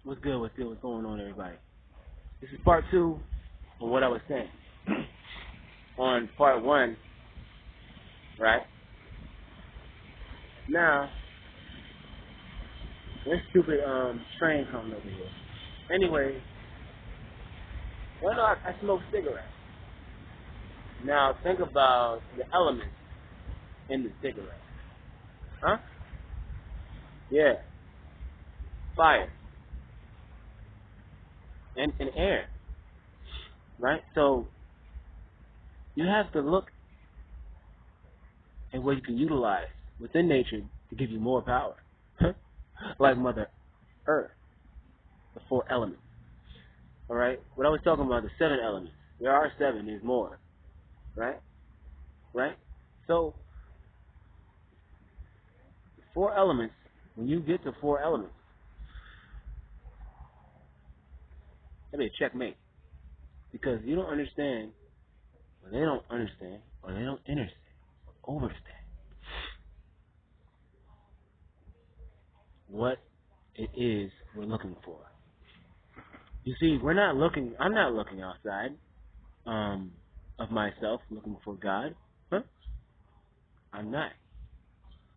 What's good? What's good? What's going on, everybody? This is part two of what I was saying. On part one, right? Now, this stupid train coming over here. Anyway, I smoke cigarettes. Now, think about the elements in the cigarette. Huh? Yeah. Fire. And air. Right? So, you have to look at what you can utilize within nature to give you more power. Like Mother Earth, the 4 elements. Alright? What I was talking about, the 7 elements. There are 7, there's more. Right? Right? So, 4 elements, when you get to 4 elements, that'd be a checkmate. Because you don't understand, or they don't understand, or they don't understand, or overstand what it is we're looking for. You see, I'm not looking outside of myself, looking for God. Huh? I'm not.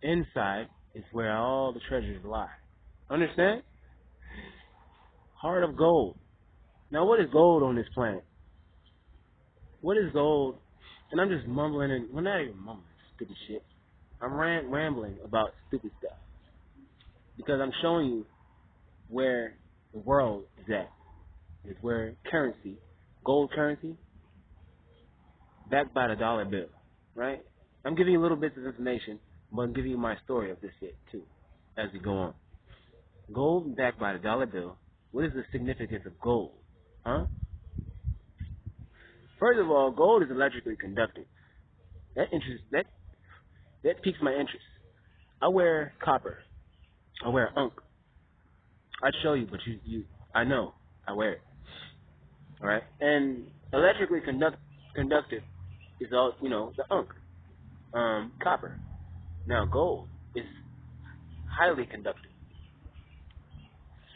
Inside is where all the treasures lie. Understand? Heart of gold. Now, what is gold on this planet? What is gold? And I'm just mumbling, and well, not even mumbling, stupid shit. I'm rambling about stupid stuff because I'm showing you where the world is at. Is where currency, gold currency, backed by the dollar bill, right? I'm giving you little bits of information, but I'm giving you my story of this shit too, as we go on. Gold backed by the dollar bill. What is the significance of gold? Huh? First of all, gold is electrically conductive. That piques my interest. I wear copper. I wear unk. I'd show you, but I know I wear it. All right, and electrically conductive is all the unk, copper. Now gold is highly conductive.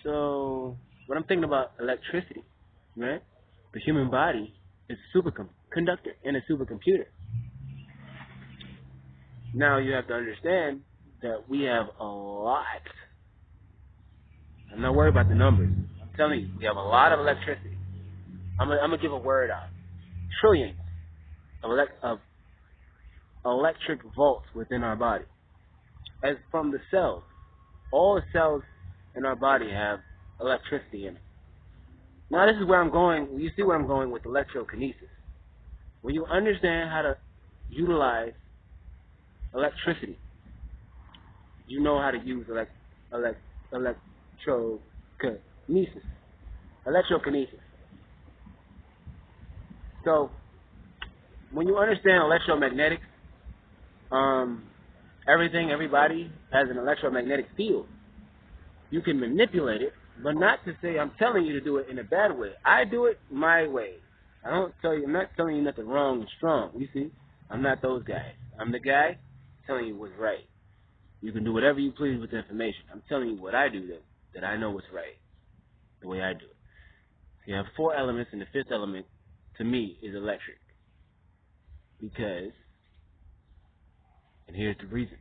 So when I'm thinking about electricity, right? The human body is a superconductor and a supercomputer. Now you have to understand that we have a lot. I'm not worried about the numbers. I'm telling you, we have a lot of electricity. I'm gonna give a word out. Trillions of electric volts within our body. As from the cells, all the cells in our body have electricity in it. Now this is where I'm going. You see where I'm going with electrokinesis. When you understand how to utilize electricity, you know how to use electrokinesis. Electrokinesis. So, when you understand electromagnetics, everybody has an electromagnetic field. You can manipulate it, but not to say I'm telling you to do it in a bad way. I do it my way. I'm not telling you nothing wrong and strong. You see, I'm not those guys. I'm the guy telling you what's right. You can do whatever you please with the information. I'm telling you what I do that I know what's right, the way I do it. So you have 4 elements, and the 5th element, to me, is electric. Because, and here's the reason,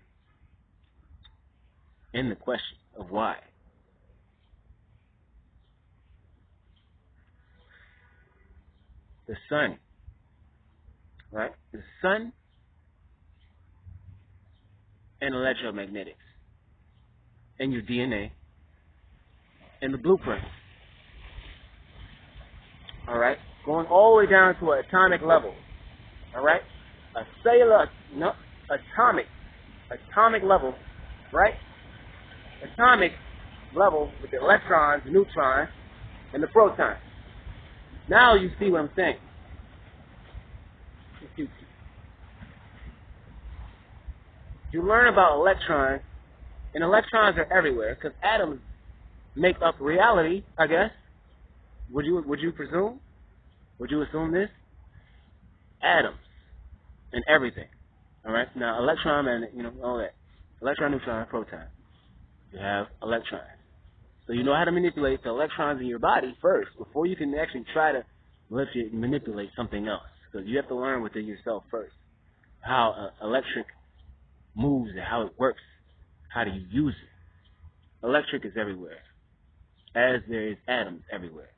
and the question of why. The sun, right? The sun and electromagnetics, and your DNA, and the blueprint. All right? Going all the way down to an atomic level. All right? Atomic level, right? Atomic level with the electrons, the neutrons, and the protons. Now you see what I'm saying. You learn about electrons, and electrons are everywhere because atoms make up reality, I guess. Would you presume? Would you assume this? Atoms and everything. All right. Now electron and all that. Electron, neutron, proton. You have electrons. So you know how to manipulate the electrons in your body first before you can actually try to manipulate something else. Because you have to learn within yourself first how electric moves and how it works. How do you use it? Electric is everywhere, as there is atoms everywhere.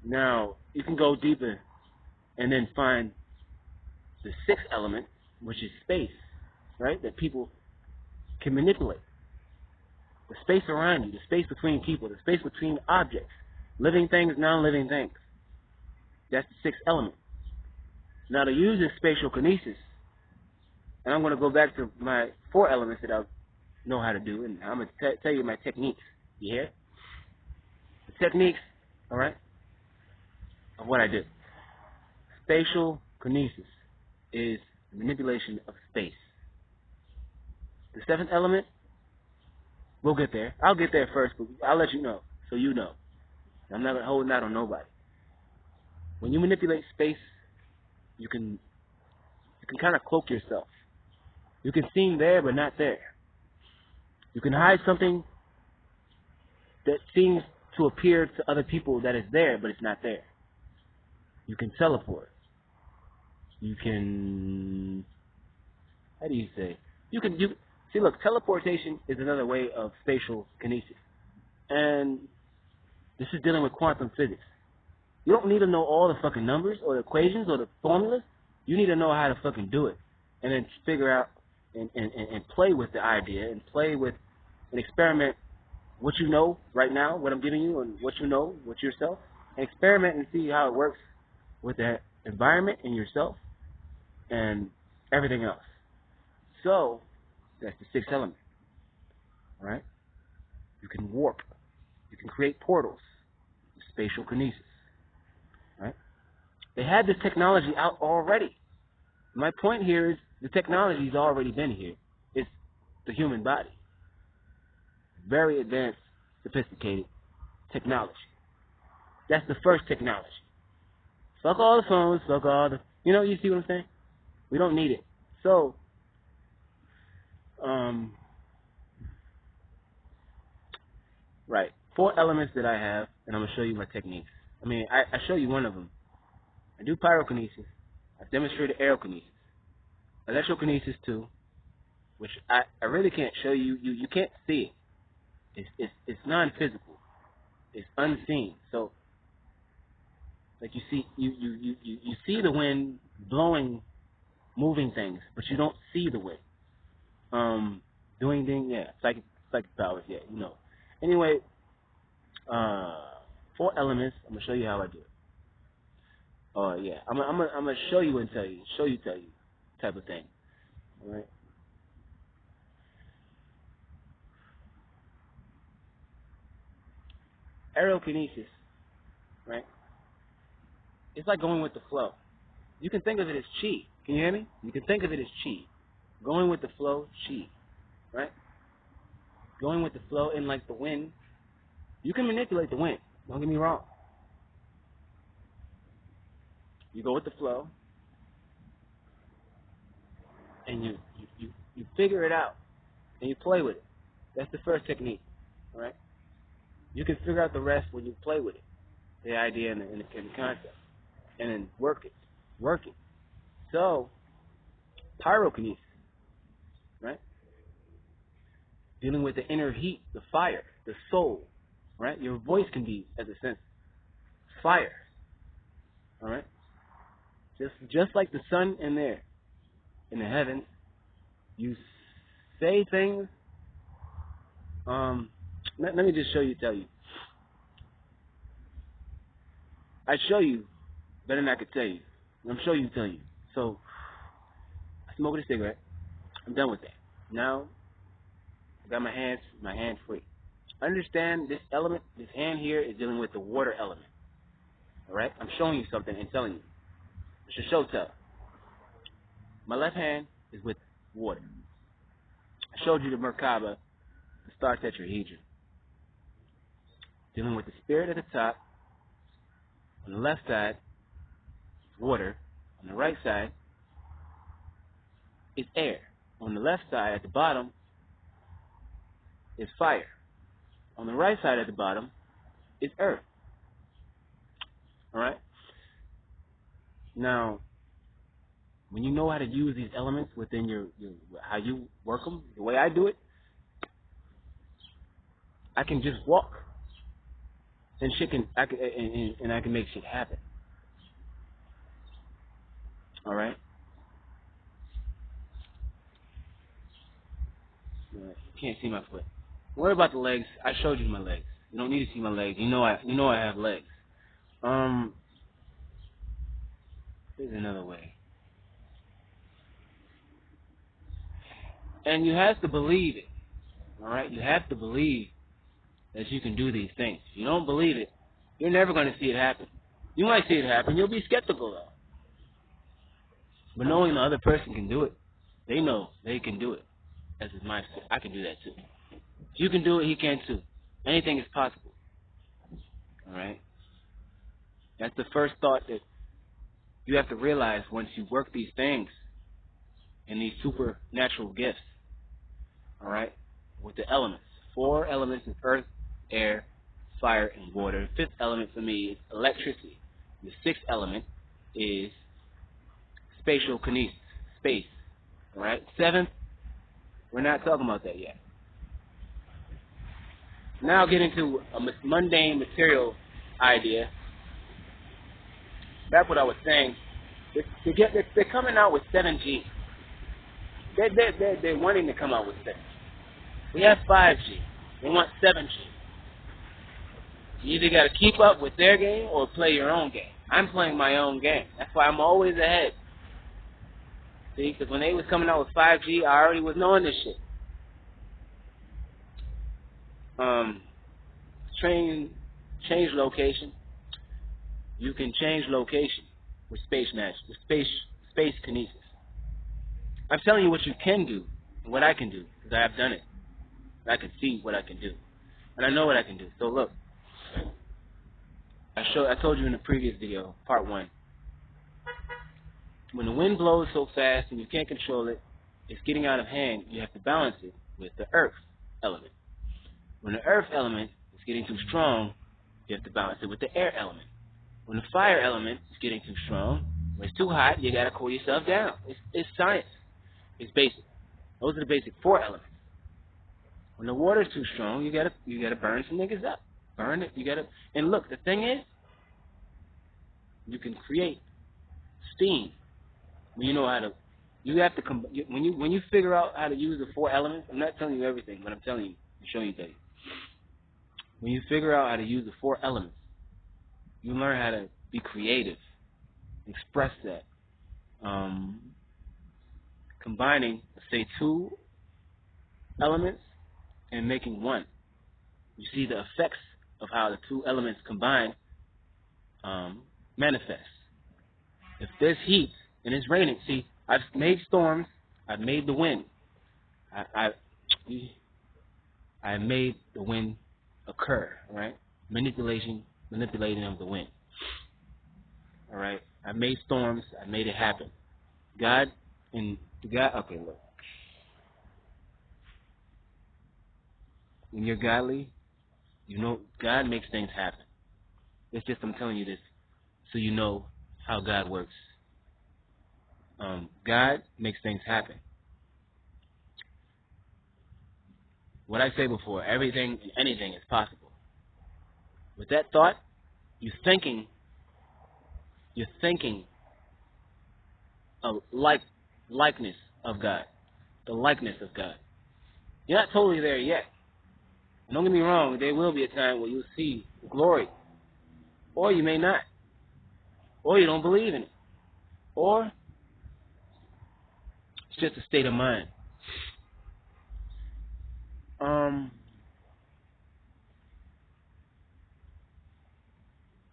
Now, you can go deeper and then find the sixth element, which is space, right? That people can manipulate. The space around you, the space between people, the space between objects, living things, non-living things. That's the sixth element. Now, to use this spatial kinesis, and I'm going to go back to my 4 elements that I know how to do, and I'm going to tell you my techniques. You hear? The techniques, all right, of what I do. Spatial kinesis is the manipulation of space. The 7th element, we'll get there. I'll get there first, but I'll let you know, so you know. I'm not holding out on nobody. When you manipulate space, you can kind of cloak yourself. You can seem there, but not there. You can hide something that seems to appear to other people that is there, but it's not there. You can teleport. You can, how do you say? See, look, teleportation is another way of spatial kinesis. And this is dealing with quantum physics. You don't need to know all the fucking numbers or the equations or the formulas. You need to know how to fucking do it. And then figure out and play with the idea and play with and experiment what you know right now, what I'm giving you, and what you know with yourself. And experiment and see how it works with the environment and yourself and everything else. So, that's the 6th element. All right? You can warp. You can create portals. Spatial kinesis. Right? They had this technology out already. My point here is the technology's already been here. It's the human body. Very advanced, sophisticated technology. That's the first technology. Fuck all the phones, fuck all the... you see what I'm saying? We don't need it. So, right. 4 elements that I have, and I'm going to show you my techniques. I show you one of them. I do pyrokinesis. I've demonstrated aerokinesis. Electrokinesis too, which I really can't show you. You can't see it. It's non-physical. It's unseen. So, like you see the wind blowing, moving things, but you don't see the wind. Doing things, yeah, psychic powers, yeah, you know. Anyway, 4 elements. I'm gonna show you how I do it. Oh yeah, I'm gonna show you and tell you, tell you, type of thing. All right. Aerokinesis, right? It's like going with the flow. You can think of it as chi. Can you hear me? You can think of it as chi. Going with the flow, chi, right? Going with the flow, and like the wind, you can manipulate the wind. Don't get me wrong. You go with the flow, and you figure it out, and you play with it. That's the first technique, all right? You can figure out the rest when you play with it, the idea and the concept, and then work it. So, pyrokinesis, right? Dealing with the inner heat, the fire, the soul, right? Your voice can be, as a sense, fire, all right? Just like the sun in there, in the heavens, you say things. Let me just tell you. I show you better than I could tell you. I'm sure you tell you. So, I smoked a cigarette. I'm done with that. Now, I got my hands free. Understand this element, this hand here is dealing with the water element. Alright? I'm showing you something and telling you. It's a show tell. My left hand is with water. I showed you the Merkaba, the star tetrahedron. Dealing with the spirit at the top. On the left side, water. On the right side, is air. On the left side, at the bottom, is fire. On the right side at the bottom is earth. All right? Now, when you know how to use these elements within your how you work them, the way I do it, I can just walk, and I can make shit happen. All right. You can't see my foot. Don't worry about the legs. I showed you my legs. You don't need to see my legs. You know I have legs. There's another way. And you have to believe it. All right. You have to believe that you can do these things. If you don't believe it, you're never going to see it happen. You might see it happen. You'll be skeptical though. But knowing the other person can do it, they know they can do it. As is my, I can do that too. If you can do it, he can too. Anything is possible. All right. That's the first thought that you have to realize once you work these things and these supernatural gifts. All right, with the elements. 4 elements is earth, air, fire, and water. The 5th element for me is electricity. The 6th element is spatial kinesis, space. All right. 7th, we're not talking about that yet. Now get into a mundane material idea. That's what I was saying. They're coming out with 7G. They're wanting to come out with 7G. We have 5G. They want 7G. You either got to keep up with their game or play your own game. I'm playing my own game. That's why I'm always ahead. See, because when they was coming out with 5G, I already was knowing this shit. Change location. You can change location with space kinesis. I'm telling you what you can do and what I can do because I have done it. I can see what I can do, and I know what I can do. So look, I told you in the previous video, part 1. When the wind blows so fast and you can't control it, it's getting out of hand. You have to balance it with the earth element. When the earth element is getting too strong, you have to balance it with the air element. When the fire element is getting too strong, when it's too hot, you gotta cool yourself down. It's science. It's basic. Those are the basic 4 elements. When the water's too strong, you gotta burn some niggas up. Burn it. And look, the thing is, you can create steam when you know how to. You have to when you figure out how to use the 4 elements. I'm not telling you everything, but I'm telling you, I'm showing you things. When you figure out how to use the 4 elements, you learn how to be creative, express that. Combining, say, 2 elements and making 1. You see the effects of how the 2 elements combine manifest. If there's heat and it's raining, see, I've made storms, I've made the wind. I made the wind occur, right? Manipulating of the wind. All right? I made storms, I made it happen. Okay, look. When you're godly, you know God makes things happen. It's just I'm telling you this so you know how God works. God makes things happen. What I say before, everything and anything is possible. With that thought, you're thinking of likeness of God, the likeness of God. You're not totally there yet. And don't get me wrong, there will be a time where you'll see glory. Or you may not. Or you don't believe in it. Or it's just a state of mind.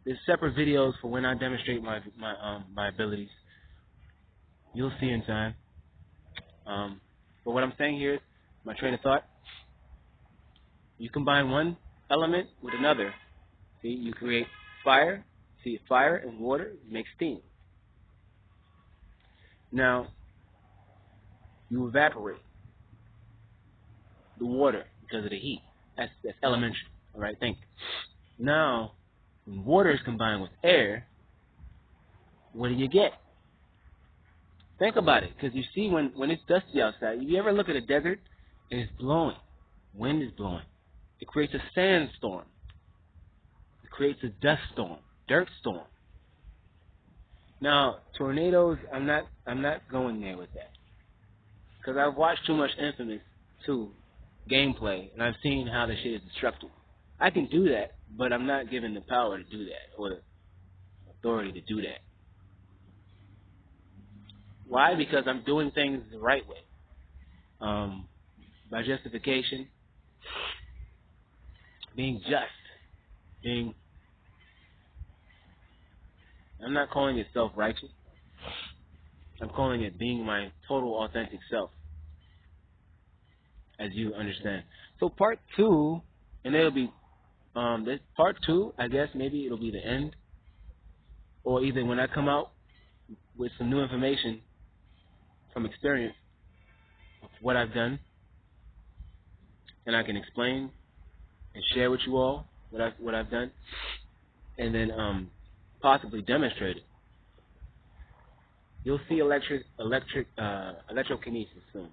There's separate videos for when I demonstrate my abilities. You'll see in time. But what I'm saying here is my train of thought. You combine 1 element with another. See, you create fire. See, fire and water make steam. Now, you evaporate the water. because of the heat. That's elementary. All right, think. Now, when water is combined with air, what do you get? Think about it, because you see when it's dusty outside, you ever look at a desert and it's blowing, wind is blowing. It creates a sandstorm. It creates a dust storm, dirt storm. Now, tornadoes, I'm not going there with that, because I've watched too much Infamous 2 gameplay, and I've seen how the shit is destructive. I can do that, but I'm not given the power to do that, or the authority to do that. Why? Because I'm doing things the right way. By justification, being just, I'm not calling it self-righteous. I'm calling it being my total authentic self, as you understand. So part 2, and it'll be, this part 2, I guess maybe it'll be the end, or either when I come out with some new information from experience of what I've done, and I can explain and share with you all what I've done, and then possibly demonstrate it. You'll see electrokinesis soon.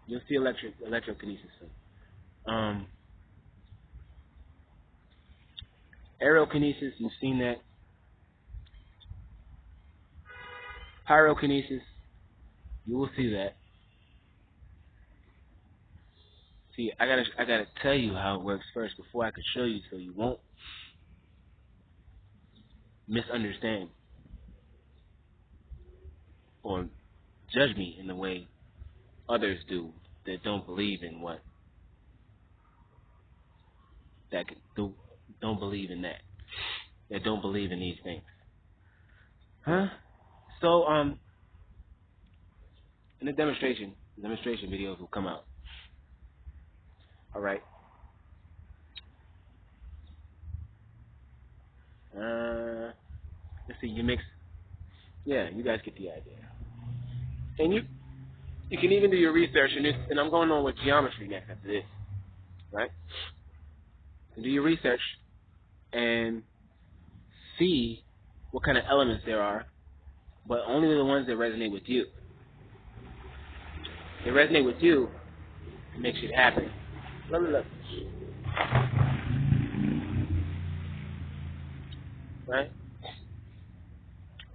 You'll see electrokinesis soon. Aerokinesis, you've seen that. Pyrokinesis, you will see that. See, I gotta tell you how it works first before I could show you, so you won't misunderstand or judge me in the way others do that don't believe in don't believe in that don't believe in these things. So in the demonstration videos will come out. All right. Let's see. You mix. Yeah, you guys get the idea. And you can even do your research, and I'm going on with geometry next after this, right? You do your research and see what kind of elements there are, but only the ones that resonate with you. If they resonate with you, it makes shit happen. Look. Right?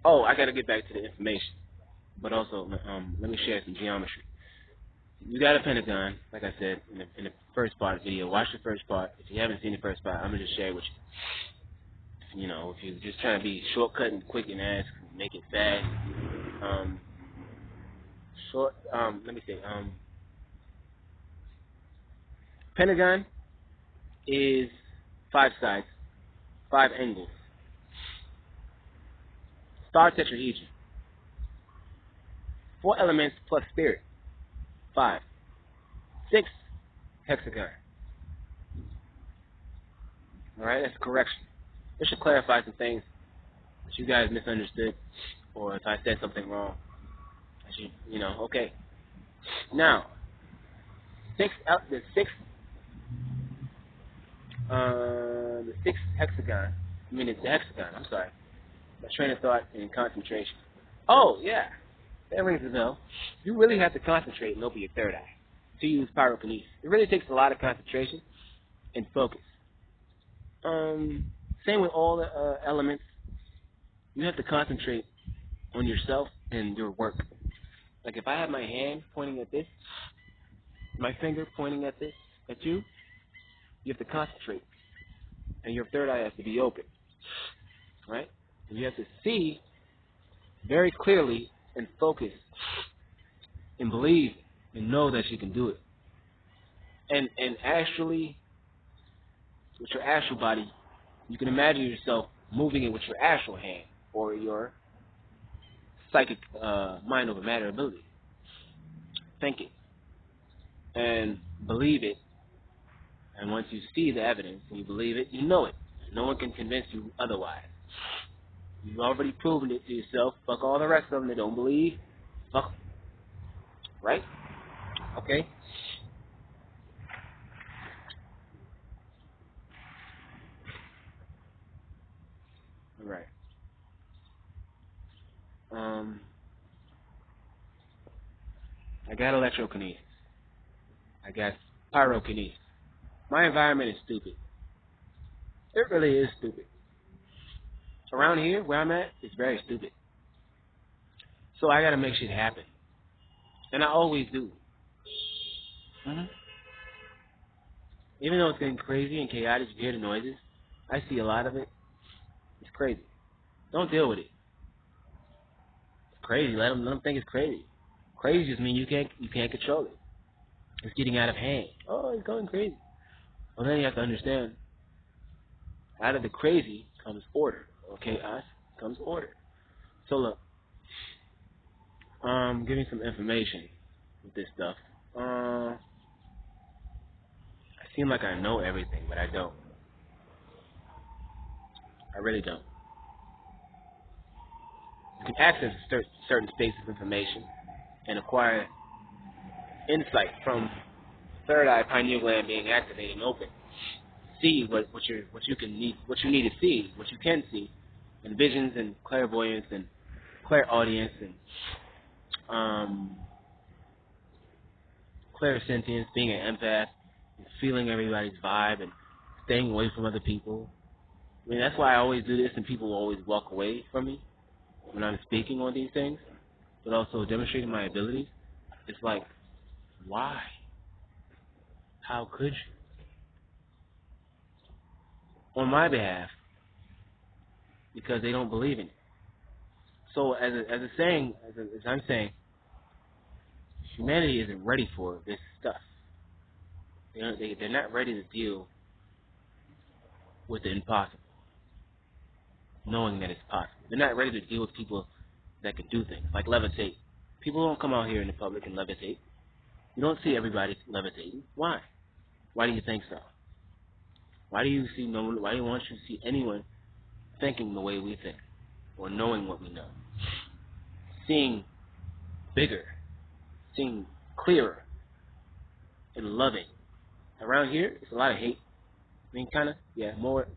Oh, I gotta get back to the information, but also let me share some geometry. You got a pentagon, like I said in the first part of the video. Watch the first part. If you haven't seen the first part, I'm gonna just share it with you. You know, if you're just trying to be shortcut and quick and ask, make it fast. Let me see. Pentagon is 5 sides, 5 angles. Star tetrahedron. 4 elements plus spirit. 5. 6 hexagon. Alright, that's a correction. This should clarify some things that you guys misunderstood, or if I said something wrong. Okay. Now, the sixth hexagon. It's the hexagon. I'm sorry. My train of thought and concentration. Oh yeah, that rings a bell. You really have to concentrate and open your third eye to use pyrokinesis. It really takes a lot of concentration and focus. Same with all the elements. You have to concentrate on yourself and your work. Like if I have my hand pointing at this, my finger pointing at this, at you have to concentrate. And your third eye has to be open. Right? And you have to see very clearly and focus and believe and know that you can do it. And astrally, with your astral body, you can imagine yourself moving it with your astral hand or your psychic mind over matter ability. Think it and believe it. And once you see the evidence and you believe it, you know it. No one can convince you otherwise. You've already proven it to yourself. Fuck all the rest of them that don't believe. Fuck them. Right? Okay? Right. Um, I got electrokinesis. I got pyrokinesis. My environment is stupid. It really is stupid. Around here, where I'm at, it's very stupid. So I gotta make shit happen. And I always do. hmm Even though it's getting crazy and chaotic, you hear the noises. I see a lot of it. It's crazy. Don't deal with it. It's crazy. Let them think it's crazy. Crazy just means you can't control it. It's getting out of hand. Oh, it's going crazy. Well, then you have to understand, out of the crazy comes order. Or chaos comes order. So look, give me some information with this stuff. I seem like I know everything, but I don't. I really don't. You can access certain spaces of information and acquire insight from third eye pineal gland being activated and open. See what you need to see, what you can see, and visions and clairvoyance and clairaudience and clairsentience, being an empath, and feeling everybody's vibe and staying away from other people. I mean, that's why I always do this, and people always walk away from me when I'm speaking on these things, but also demonstrating my abilities. It's like, why? How could you? On my behalf, because they don't believe in it. So as I'm saying, humanity isn't ready for this stuff. They're not ready to deal with the impossible, knowing that it's possible. They're not ready to deal with people that can do things, like levitate. People don't come out here in the public and levitate. You don't see everybody levitating. Why? Why do you think so? Why do you see no one? Why do you want you to see anyone thinking the way we think, or knowing what we know, seeing bigger, seeing clearer, and loving? Around here, it's a lot of hate. I mean, kind of, yeah, more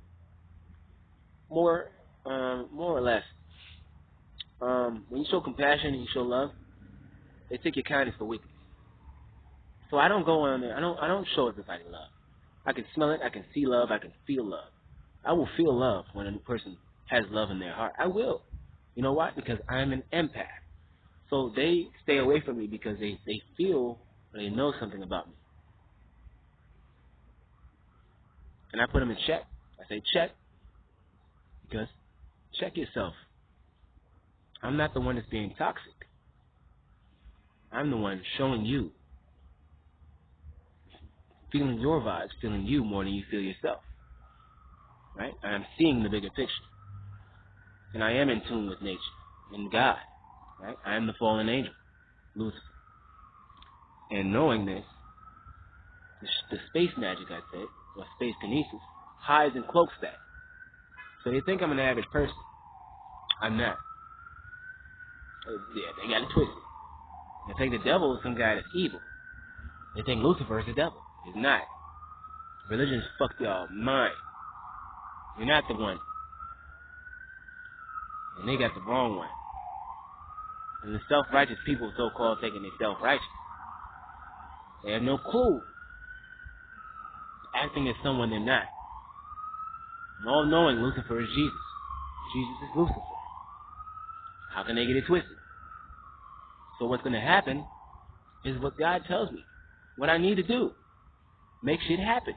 or less. When you show compassion and you show love, they take your kindness for weakness. So I don't go on there. I don't show everybody love. I can smell it. I can see love. I can feel love. I will feel love when a person has love in their heart. I will. You know why? Because I'm an empath. So they stay away from me because they feel or they know something about me. And I put them in check. I say check because check yourself. I'm not the one that's being toxic. I'm the one showing you, feeling your vibes, feeling you more than you feel yourself. Right? I'm seeing the bigger picture. And I am in tune with nature and God. Right? I am the fallen angel, Lucifer. And knowing this, the space magic I said, or space kinesis, hides and cloaks that. So they think I'm an average person. I'm not. Yeah, they got it twisted. They think the devil is some guy that's evil. They think Lucifer is the devil. He's not. Religion's fucked y'all mind. You're not the one. And they got the wrong one. And the self-righteous people, so-called, thinking they're self-righteous. They have no clue. Acting as someone they're not. And all knowing Lucifer is Jesus. Jesus is Lucifer. How can they get it twisted? So what's going to happen is what God tells me. What I need to do. Make shit happen.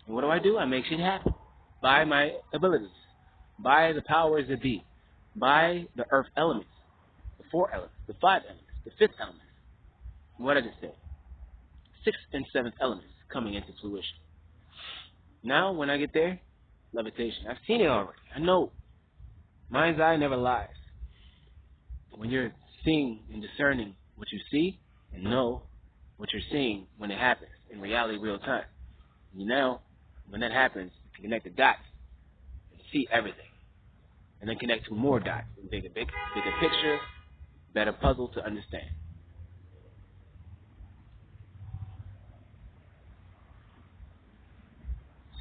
And what do? I make shit happen. By my abilities. By the powers that be. By the earth elements. The 4 elements. The 5 elements. The 5th element. What I just said. 6th and 7th elements coming into fruition. Now, when I get there, levitation. I've seen it already. I know. Mind's eye never lies. When you're seeing and discerning what you see and know what you're seeing when it happens in reality, real time. You know, when that happens, you can connect the dots and see everything. And then connect to more dots and bigger picture, better puzzle to understand.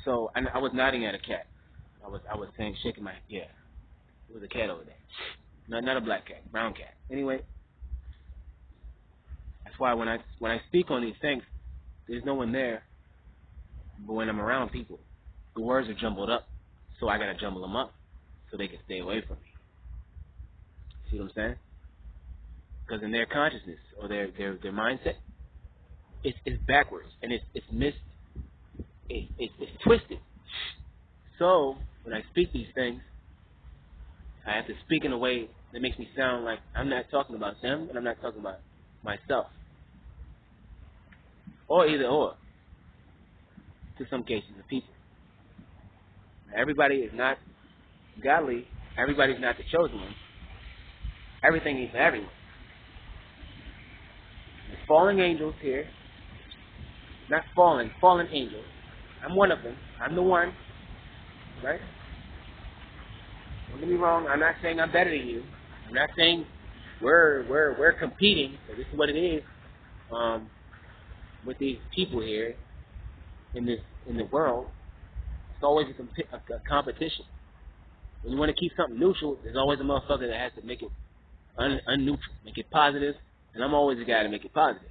So, and I was nodding at a cat. I was saying, shaking my, yeah. There was a cat over there. Not a black cat, brown cat. Anyway, that's why when I speak on these things, there's no one there. But when I'm around people, the words are jumbled up, so I gotta jumble them up so they can stay away from me. See what I'm saying? Because in their consciousness or their mindset, it's backwards and it's missed. It's twisted. So when I speak these things, I have to speak in a way that makes me sound like I'm not talking about them and I'm not talking about myself. Or either or. To some cases of people. Everybody is not godly. Everybody's not the chosen one. Everything is for everyone. There's fallen angels here. Not fallen angels. I'm one of them. I'm the one. Right? Don't get me wrong. I'm not saying I'm better than you. I'm not saying we're competing. So this is what it is with these people here in the world. It's always a competition. When you want to keep something neutral, there's always a motherfucker that has to make it unneutral, make it positive, and I'm always the guy to make it positive.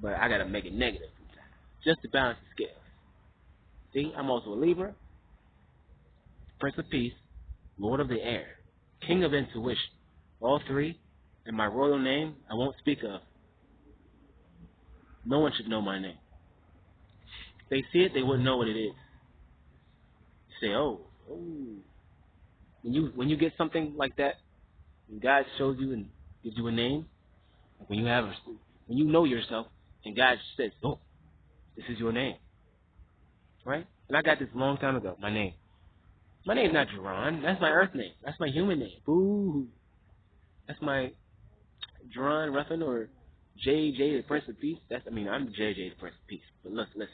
But I gotta make it negative sometimes, just to balance the scales. See, I'm also a Libra, Prince of Peace, Lord of the Air, King of Intuition. All three, and my royal name I won't speak of. No one should know my name. If they see it, they wouldn't know what it is. You say, oh. When you get something like that, when God shows you and gives you a name, like when you know yourself, and God says, oh, this is your name. Right? And I got this a long time ago, my name. My name's not Jerron. That's my earth name. That's my human name. Boo. That's my Jerron Ruffin or JJ the Prince of Peace. I'm JJ the Prince of Peace. But listen.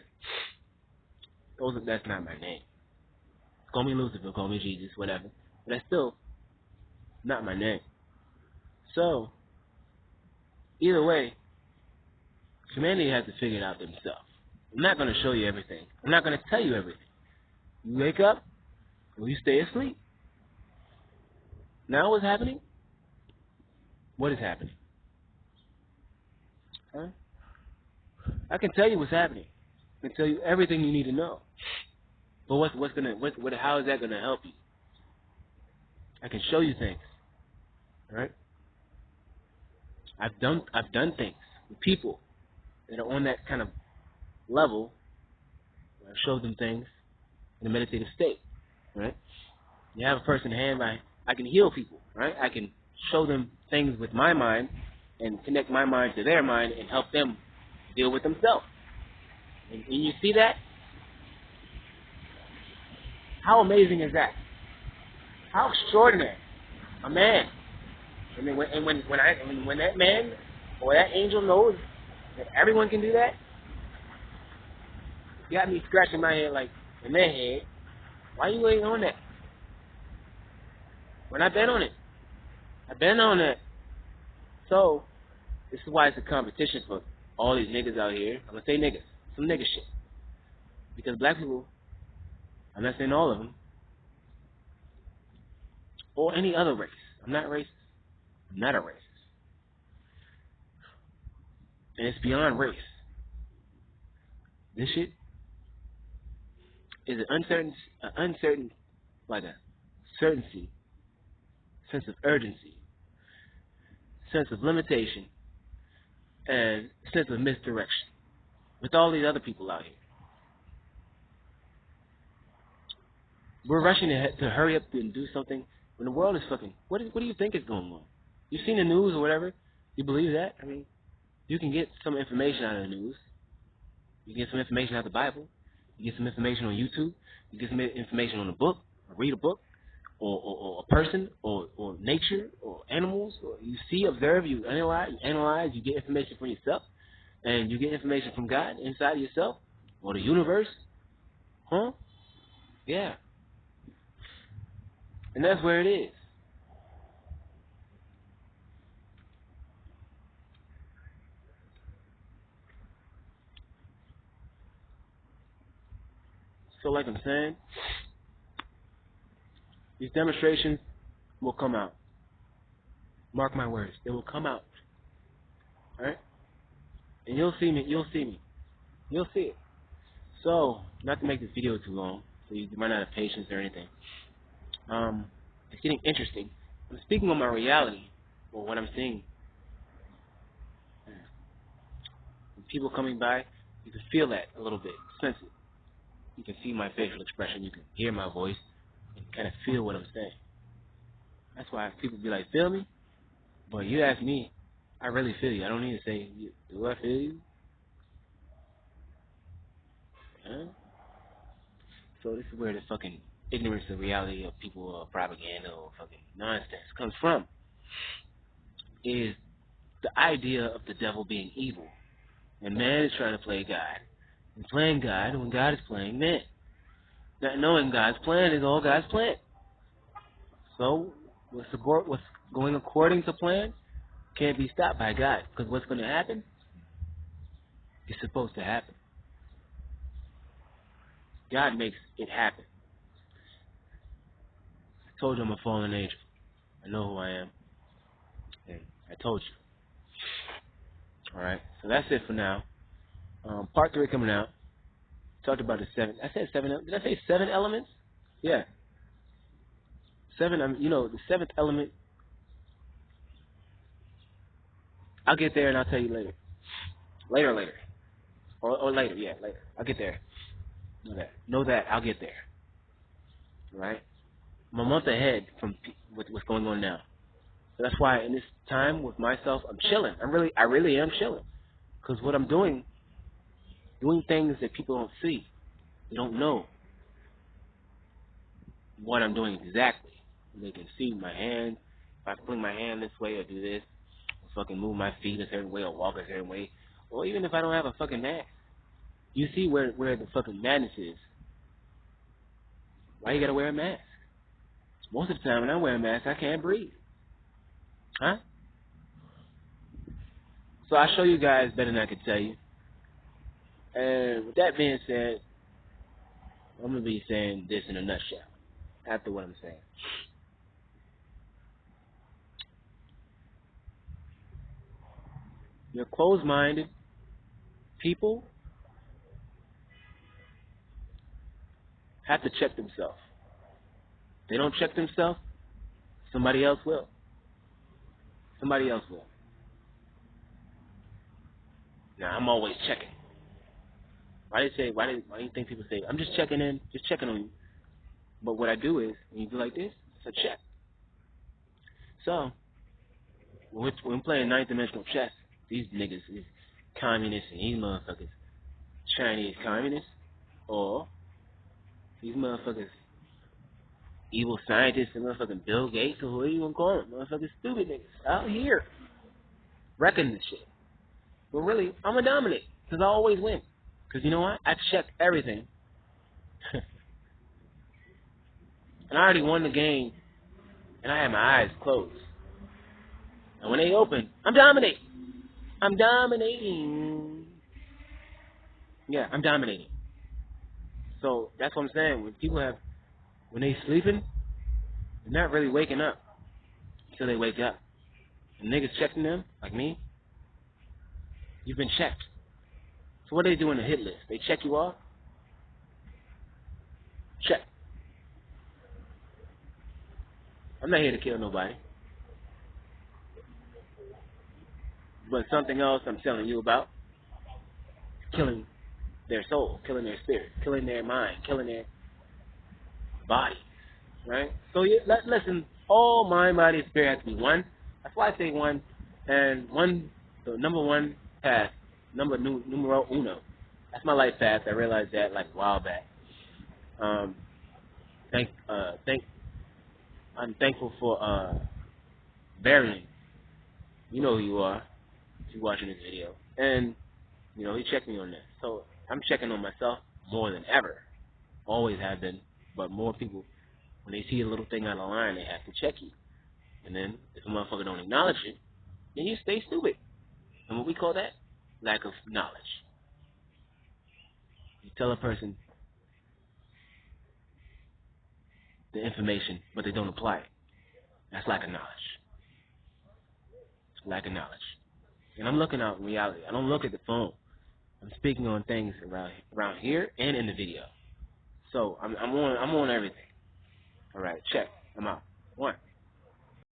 That's not my name. Call me Lucifer, call me Jesus, whatever. But that's still not my name. So, either way, humanity has to figure it out themselves. I'm not going to show you everything. I'm not going to tell you everything. You wake up, or you stay asleep. Now what's happening? What is happening? Huh? I can tell you what's happening. I can tell you everything you need to know. But how is that gonna help you? I can show you things. Right? I've done things with people that are on that kind of level where I show them things in a meditative state. Right? You have a person in hand, I can heal people, right? I can show them things with my mind and connect my mind to their mind and help them deal with themselves. And you see that? How amazing is that? How extraordinary. A man. I mean, when that man or that angel knows that everyone can do that, it got me scratching my head like, in their head, why you ain't on that? When I've been on it. I've been on that. So, this is why it's a competition for all these niggas out here. I'm going to say niggas. Some nigga shit. Because black people, I'm not saying all of them, or any other race. I'm not racist. I'm not a racist. And it's beyond race. This shit is an certainty, sense of urgency, sense of limitation, and sense of misdirection with all these other people out here. We're rushing to hurry up and do something when the world is fucking. What do you think is going on? You've seen the news or whatever. You believe that? I mean, you can get some information out of the news. You can get some information out of the Bible. You get some information on YouTube. You get some information on a book, or read a book, or a person, or nature, or animals. Or you see, observe, you analyze. You get information from yourself, and you get information from God inside of yourself, or the universe. Huh? Yeah. And that's where it is. So like I'm saying, these demonstrations will come out. Mark my words, they will come out. All right? And you'll see me. You'll see me. You'll see it. So, not to make this video too long, so you might not have patience or anything. It's getting interesting. I'm speaking on my reality, or what I'm seeing. When people coming by, you can feel that a little bit, sense it. You can see my facial expression. You can hear my voice, and kind of feel what I'm saying. That's why people be like, "Feel me?" But you ask me, I really feel you. I don't need to say, "Do I feel you?" Huh? So this is where the fucking ignorance of reality of people propaganda or fucking nonsense comes from. Is the idea of the devil being evil, and man is trying to play God, and playing God when God is playing man. Not knowing God's plan is all God's plan. So what's going according to plan can't be stopped by God, because what's going to happen is supposed to happen. God makes it happen. I told you I'm a fallen angel. I know who I am. And I told you. Alright, so that's it for now. Part 3 coming out. Talked about the 7. I said 7. Did I say 7 elements? Yeah. 7, the 7th element. I'll get there and I'll tell you later. Later. Or later, yeah, later. I'll get there. Know that I'll get there. Alright? I'm a month ahead from what's going on now. So that's why in this time with myself, I'm chilling. I really am chilling. Because what I'm doing things that people don't see. They don't know what I'm doing exactly. They can see my hand. If I fling my hand this way or do this, or fucking move my feet a certain way or walk a certain way, or even if I don't have a fucking mask. You see where the fucking madness is. Why you gotta wear a mask? Most of the time when I wear a mask, I can't breathe. Huh? So I'll show you guys better than I can tell you. And with that being said, I'm going to be saying this in a nutshell after what I'm saying. Your closed-minded people have to check themselves. If they don't check themselves, somebody else will. Somebody else will. Now, I'm always checking. Why do you think people say, I'm just checking in, just checking on you? But what I do is, when you do like this, it's a check. So, when we're playing ninth-dimensional chess, these niggas, these communists and these motherfuckers, Chinese communists, or these motherfuckers, evil scientists and motherfucking Bill Gates, or who you want to call them, motherfucking stupid niggas out here wrecking this shit. But really, I'm going to dominate, because I always win. Because you know what? I checked everything. And I already won the game, and I had my eyes closed. And when they open, I'm dominating. I'm dominating. Yeah, I'm dominating. So that's what I'm saying. When they sleeping, they're not really waking up until they wake up. And niggas checking them, like me, you've been checked. So what do they do in the hit list? They check you off? Check. I'm not here to kill nobody. But something else I'm telling you about, killing their soul, killing their spirit, killing their mind, killing their body, right? So listen, all mind, body, and spirit has to be one. That's why I say one, and one, the number one path, numero uno. That's my life path. I realized that like a while back. I'm thankful for Varian. You know who you are if you're watching this video, and he checked me on this. So I'm checking on myself more than ever. Always have been, but more people, when they see a little thing out of line, they have to check you. And then if a motherfucker don't acknowledge it, then you stay stupid. And what we call that? Lack of knowledge. You tell a person the information, but they don't apply it. That's lack of knowledge. It's lack of knowledge. And I'm looking out in reality. I don't look at the phone. I'm speaking on things around here and in the video. So I'm on everything. All right, check. I'm out. One.